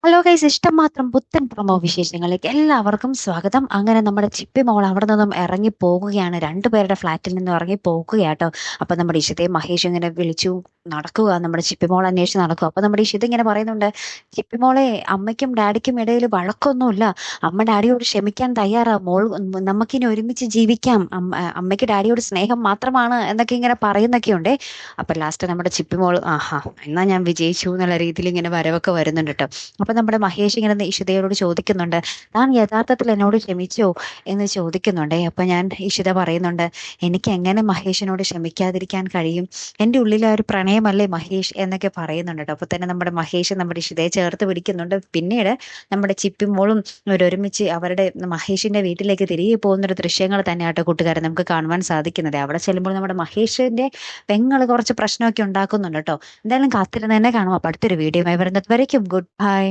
Hello guys, ഇഷ്ടം മാത്രം പുത്തൻ പ്രൊമോ വിശേഷങ്ങളിലേക്ക് എല്ലാവർക്കും സ്വാഗതം. അങ്ങനെ നമ്മുടെ ചിപ്പി മോൾ അവിടെ നിന്നും ഇറങ്ങി പോകുകയാണ്. രണ്ടുപേരുടെ ഫ്ലാറ്റിൽ നിന്നും ഇറങ്ങി പോകുകയാട്ടോ. അപ്പൊ നമ്മുടെ ഇഷിതയും മഹേഷ് ഇങ്ങനെ വിളിച്ചു നടക്കുക, നമ്മുടെ ചിപ്പി മോൾ അന്വേഷിച്ച് നടക്കുക. അപ്പൊ നമ്മുടെ ഇഷിത ഇങ്ങനെ പറയുന്നുണ്ട്, ചിപ്പി മോളെ, അമ്മയ്ക്കും ഡാഡിക്കും ഇടയിൽ വഴക്കൊന്നുമില്ല. അമ്മ ഡാഡിയോട് ക്ഷമിക്കാൻ തയ്യാറാ. മോൾ നമുക്കിനി ഒരുമിച്ച് ജീവിക്കാം. അമ്മയ്ക്ക് ഡാഡിയോട് സ്നേഹം മാത്രമാണ് എന്നൊക്കെ ഇങ്ങനെ പറയുന്നൊക്കെയുണ്ടേ. അപ്പൊ ലാസ്റ്റ് നമ്മുടെ ചിപ്പി മോൾ ആഹാ എന്നാ ഞാൻ വിജയിച്ചു എന്നുള്ള രീതിയിൽ ഇങ്ങനെ വരവൊക്കെ വരുന്നുണ്ട് കേട്ടോ. അപ്പൊ നമ്മുടെ മഹേഷ് ഇങ്ങനെ ഇഷിതയോട് ചോദിക്കുന്നുണ്ട്, താൻ യഥാർത്ഥത്തിൽ എന്നോട് ക്ഷമിച്ചോ എന്ന് ചോദിക്കുന്നുണ്ടേ. അപ്പൊ ഞാൻ ഇഷിത പറയുന്നുണ്ട്, എനിക്ക് എങ്ങനെ മഹേഷിനോട് ക്ഷമിക്കാതിരിക്കാൻ കഴിയും? എൻ്റെ ഉള്ളിലെ ഒരു പ്രണയമല്ലേ മഹേഷ് എന്നൊക്കെ പറയുന്നുണ്ട് കേട്ടോ. അപ്പൊ തന്നെ നമ്മുടെ മഹേഷ് നമ്മുടെ ഇഷിതയെ ചേർത്ത് പിടിക്കുന്നുണ്ട്. പിന്നീട് നമ്മുടെ ചിപ്പിമോളും ഒരുമിച്ച് അവരുടെ മഹേഷിന്റെ വീട്ടിലേക്ക് തിരികെ പോകുന്നൊരു ദൃശ്യങ്ങൾ തന്നെയാട്ടോ കൂട്ടുകാരെ നമുക്ക് കാണുവാൻ സാധിക്കുന്നത്. അവിടെ ചെല്ലുമ്പോൾ നമ്മുടെ മഹേഷിന്റെ പെങ്ങൾ കുറച്ച് പ്രശ്നമൊക്കെ ഉണ്ടാക്കുന്നുണ്ട് കേട്ടോ. എന്തായാലും കാത്തിരുന്ന് തന്നെ കാണും. അപ്പൊ അടുത്തൊരു വീഡിയോയുമായി വരുന്നത് വരയ്ക്കും ഗുഡ് ബൈ.